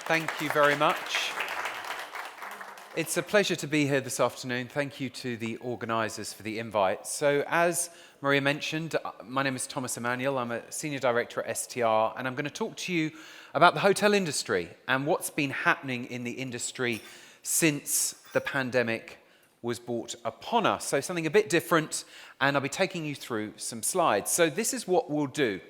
Thank you very much. It's a pleasure to be here this afternoon. Thank you to the organisers for the invite. So as Maria mentioned, my name is Emanuel. I'm a Senior Director at STR, and I'm going to talk to you about the hotel industry and what's been happening in the industry since the pandemic was brought upon us. So something a bit different, and I'll be taking you through some slides. So this is what we'll do.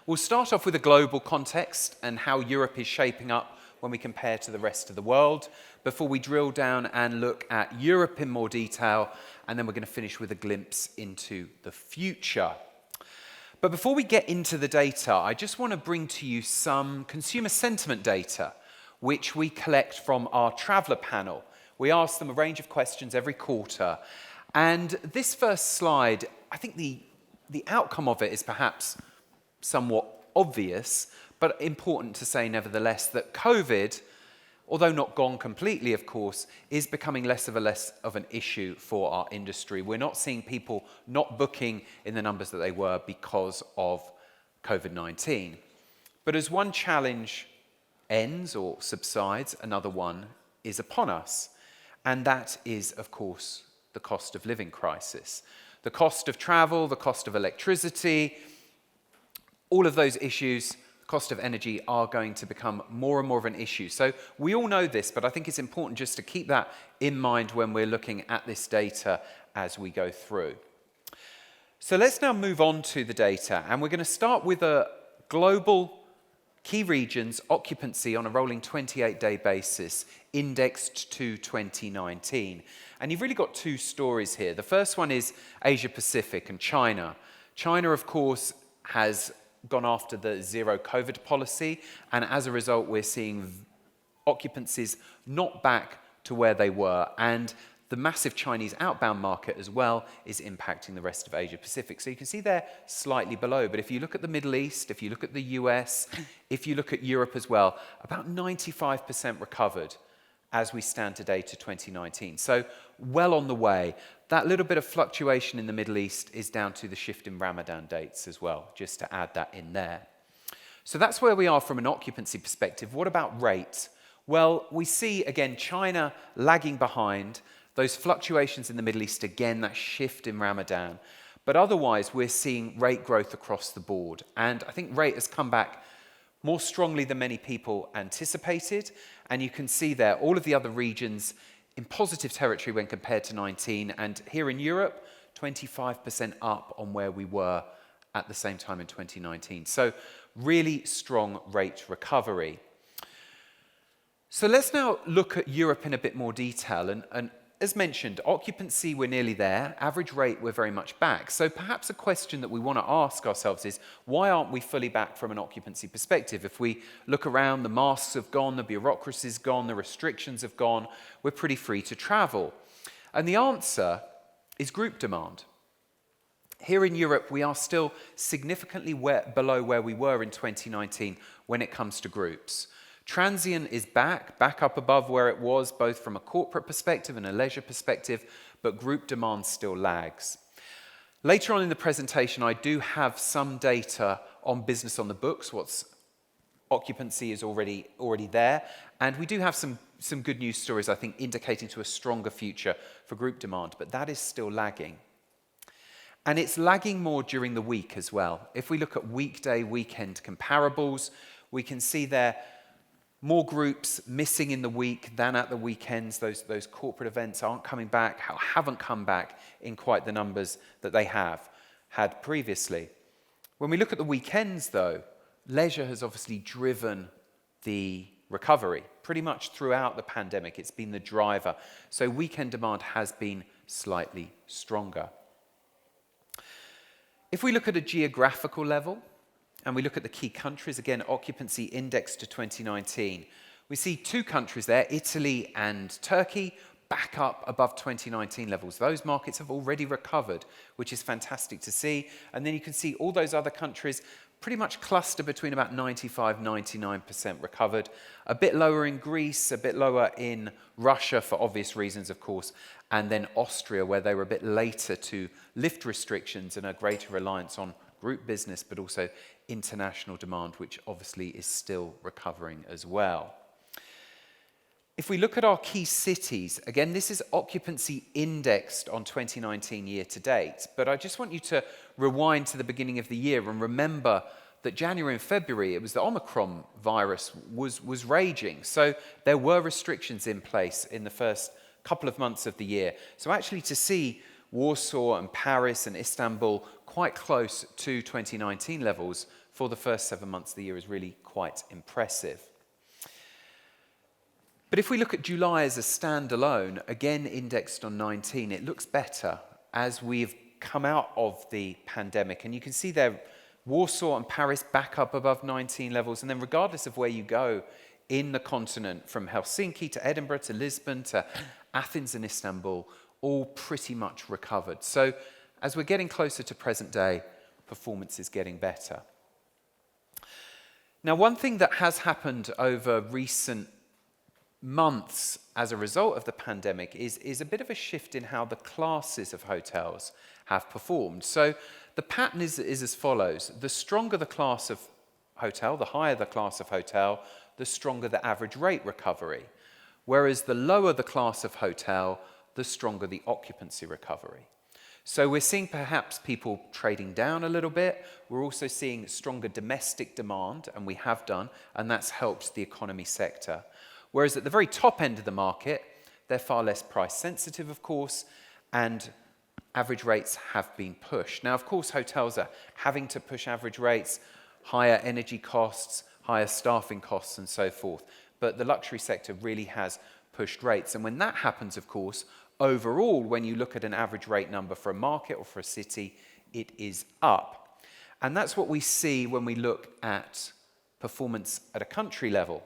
We'll start off with a global context and how Europe is shaping up when we compare to the rest of the world, before we drill down and look at Europe in more detail, and then we're going to finish with a glimpse into the future. But before we get into the data, I just want to bring to you some consumer sentiment data, which we collect from our traveller panel. We ask them a range of questions every quarter, and this first slide, I think the outcome of it is perhaps somewhat obvious, but important to say nevertheless that COVID, although not gone completely, of course, is becoming less of an issue for our industry. We're not seeing people not booking in the numbers that they were because of COVID-19. But as one challenge ends or subsides, another one is upon us. And that is, of course, the cost of living crisis. The cost of travel, the cost of electricity, all of those issues, cost of energy, are going to become more and more of an issue. So we all know this, but I think it's important just to keep that in mind when we're looking at this data as we go through. So let's now move on to the data, and we're going to start with a global key regions occupancy on a rolling 28-day basis indexed to 2019. And you've really got two stories here. The first one is Asia Pacific and China. China, of course, has gone after the zero COVID policy, and as a result we're seeing occupancies not back to where they were, and the massive Chinese outbound market as well is impacting the rest of Asia Pacific. So you can see they're slightly below, but if you look at the Middle East, if you look at the US, if you look at Europe as well, about 95% recovered as we stand today to 2019. So well on the way. That little bit of fluctuation in the Middle East is down to the shift in Ramadan dates as well, just to add that in there. So that's where we are from an occupancy perspective. What about rate? Well, we see, again, China lagging behind, those fluctuations in the Middle East, again, that shift in Ramadan. But otherwise, we're seeing rate growth across the board. And I think rate has come back more strongly than many people anticipated. And you can see there all of the other regions in positive territory when compared to 19. And here in Europe, 25% up on where we were at the same time in 2019. So really strong rate recovery. So let's now look at Europe in a bit more detail. And as mentioned, occupancy, we're nearly there. Average rate, we're very much back. So perhaps a question that we want to ask ourselves is, why aren't we fully back from an occupancy perspective? If we look around, the masks have gone, the bureaucracy's gone, the restrictions have gone, we're pretty free to travel. And the answer is group demand. Here in Europe, we are still significantly below where we were in 2019 when it comes to groups. Transient is back up above where it was, both from a corporate perspective and a leisure perspective, but group demand still lags. Later on in the presentation, I do have some data on business on the books, what's occupancy is already there, and we do have some good news stories, I think, indicating to a stronger future for group demand, but that is still lagging. And it's lagging more during the week as well. If we look at weekday, weekend comparables, we can see there more groups missing in the week than at the weekends. Those corporate events aren't coming back, haven't come back in quite the numbers that they have had previously. When we look at the weekends, though, leisure has obviously driven the recovery. Pretty much throughout the pandemic, it's been the driver. So weekend demand has been slightly stronger. If we look at a geographical level, and we look at the key countries, again, occupancy index to 2019. We see two countries there, Italy and Turkey, back up above 2019 levels. Those markets have already recovered, which is fantastic to see. And then you can see all those other countries pretty much cluster between about 95-99% recovered. A bit lower in Greece, a bit lower in Russia for obvious reasons, of course, and then Austria, where they were a bit later to lift restrictions and a greater reliance on group business, but also international demand, which obviously is still recovering as well. If we look at our key cities, again, this is occupancy indexed on 2019 year to date, but I just want you to rewind to the beginning of the year and remember that January and February, it was the Omicron virus was raging. So there were restrictions in place in the first couple of months of the year. So actually to see Warsaw and Paris and Istanbul quite close to 2019 levels for the first 7 months of the year is really quite impressive. But if we look at July as a standalone, again indexed on 19, it looks better as we've come out of the pandemic. And you can see there, Warsaw and Paris back up above 19 levels. And then regardless of where you go in the continent, from Helsinki to Edinburgh to Lisbon to Athens and Istanbul, all pretty much recovered. So as we're getting closer to present day, performance is getting better. Now, one thing that has happened over recent months as a result of the pandemic is a bit of a shift in how the classes of hotels have performed. So the pattern is as follows. The stronger the class of hotel, the higher the class of hotel, the stronger the average rate recovery. Whereas the lower the class of hotel, the stronger the occupancy recovery. So we're seeing perhaps people trading down a little bit. We're also seeing stronger domestic demand, and we have done, and that's helped the economy sector. Whereas at the very top end of the market, they're far less price sensitive, of course, and average rates have been pushed. Now, of course, hotels are having to push average rates, higher energy costs, higher staffing costs, and so forth. But the luxury sector really has pushed rates. And when that happens, of course, overall, when you look at an average rate number for a market or for a city, it is up. And that's what we see when we look at performance at a country level.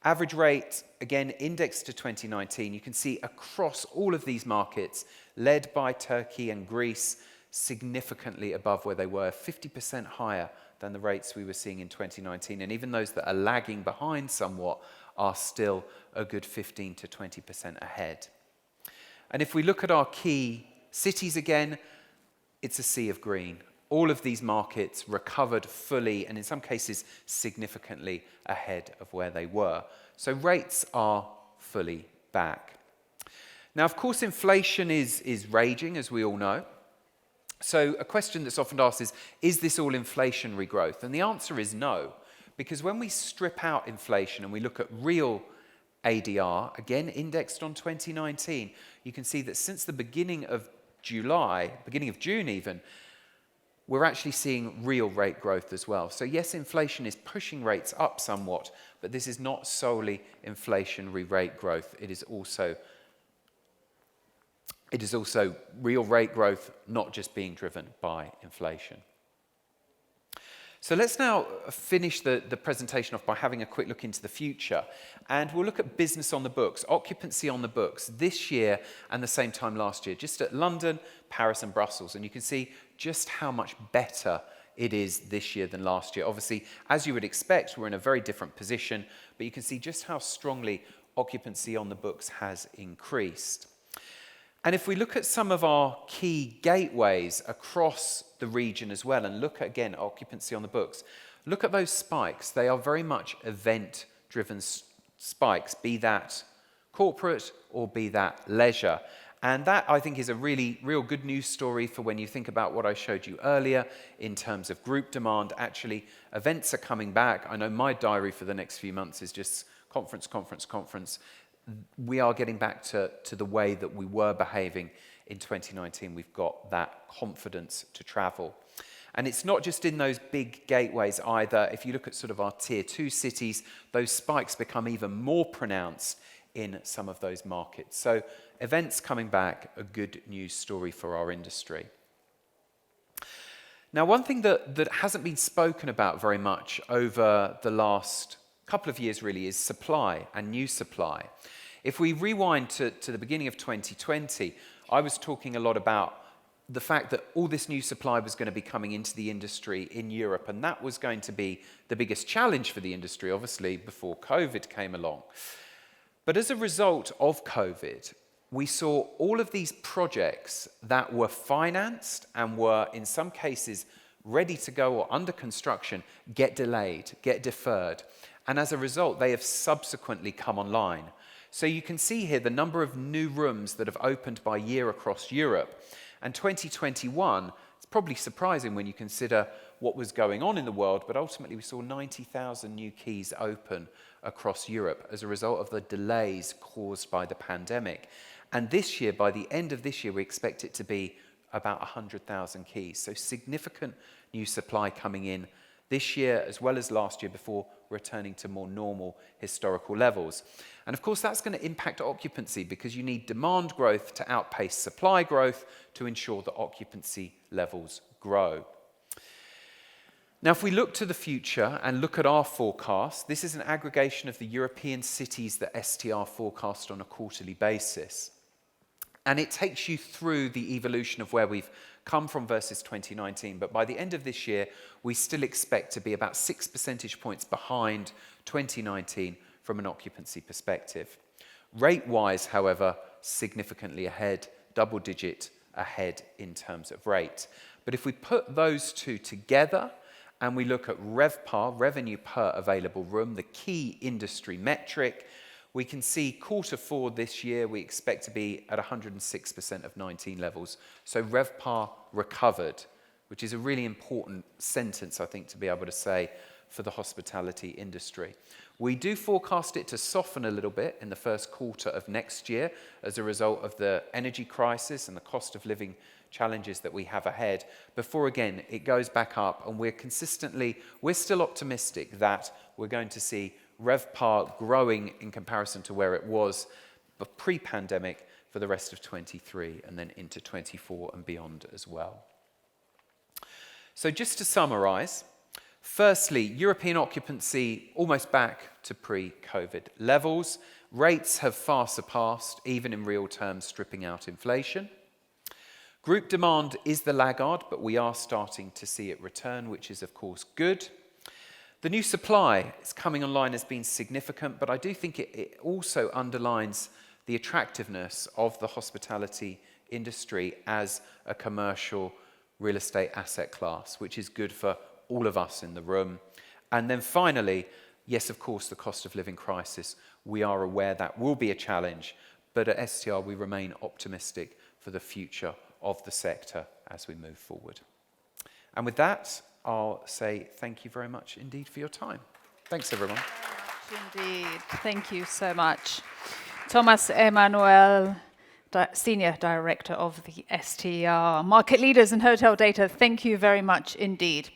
Average rate, again, indexed to 2019, you can see across all of these markets, led by Turkey and Greece, significantly above where they were, 50% higher than the rates we were seeing in 2019. And even those that are lagging behind somewhat are still a good 15 to 20% ahead. And if we look at our key cities again, it's a sea of green. All of these markets recovered fully and in some cases significantly ahead of where they were. So rates are fully back. Now, of course, inflation is raging, as we all know. So a question that's often asked is this all inflationary growth? And the answer is no, because when we strip out inflation and we look at real ADR, again indexed on 2019, you can see that since the beginning of June even, we're actually seeing real rate growth as well. So yes, inflation is pushing rates up somewhat, but this is not solely inflationary rate growth. It is also real rate growth, not just being driven by inflation. So let's now finish the presentation off by having a quick look into the future. And we'll look at business on the books, occupancy on the books this year and the same time last year, just at London, Paris and Brussels. And you can see just how much better it is this year than last year. Obviously, as you would expect, we're in a very different position, but you can see just how strongly occupancy on the books has increased. And if we look at some of our key gateways across the region as well, and look at, again, occupancy on the books, look at those spikes. They are very much event-driven spikes, be that corporate or be that leisure. And that, I think, is a real good news story for when you think about what I showed you earlier in terms of group demand. Actually, events are coming back. I know my diary for the next few months is just conference, conference, conference. We are getting back to the way that we were behaving in 2019. We've got that confidence to travel. And it's not just in those big gateways either. If you look at sort of our tier 2 cities, those spikes become even more pronounced in some of those markets. So events coming back, a good news story for our industry. Now, one thing that hasn't been spoken about very much over the last couple of years really is supply and new supply. If we rewind to the beginning of 2020, I was talking a lot about the fact that all this new supply was going to be coming into the industry in Europe, and that was going to be the biggest challenge for the industry, obviously, before COVID came along. But as a result of COVID, we saw all of these projects that were financed and were, in some cases, ready to go or under construction, get delayed, get deferred. And as a result, they have subsequently come online. So you can see here the number of new rooms that have opened by year across Europe. And 2021, it's probably surprising when you consider what was going on in the world, but ultimately we saw 90,000 new keys open across Europe as a result of the delays caused by the pandemic. And this year, by the end of this year, we expect it to be about 100,000 keys. So significant new supply coming in this year as well as last year before returning to more normal historical levels. And of course, that's going to impact occupancy because you need demand growth to outpace supply growth to ensure that occupancy levels grow. Now, if we look to the future and look at our forecast, this is an aggregation of the European cities that STR forecast on a quarterly basis. And it takes you through the evolution of where we've come from versus 2019. But by the end of this year, we still expect to be about 6 percentage points behind 2019 from an occupancy perspective. Rate-wise, however, significantly ahead, double-digit ahead in terms of rate. But if we put those two together and we look at RevPAR, revenue per available room, the key industry metric, we can see Q4 this year, we expect to be at 106% of 19 levels. So RevPAR recovered, which is a really important sentence, I think, to be able to say for the hospitality industry. We do forecast it to soften a little bit in the first quarter of next year as a result of the energy crisis and the cost of living challenges that we have ahead, before again it goes back up, and we're still optimistic that we're going to see RevPAR growing in comparison to where it was pre-pandemic for the rest of 23 and then into 24 and beyond as well. So just to summarize, firstly, European occupancy almost back to pre-COVID levels. Rates have far surpassed, even in real terms, stripping out inflation. Group demand is the laggard, but we are starting to see it return, which is of course good. The new supply is coming online has been significant, but I do think it also underlines the attractiveness of the hospitality industry as a commercial real estate asset class, which is good for all of us in the room. And then finally, yes, of course, the cost of living crisis. We are aware that will be a challenge, but at STR we remain optimistic for the future of the sector as we move forward. And with that, I'll say thank you very much indeed for your time. Thanks, everyone. Indeed. Thank you so much. Thomas Emanuel, Senior Director of the STR. Market Leaders in Hotel Data, thank you very much indeed.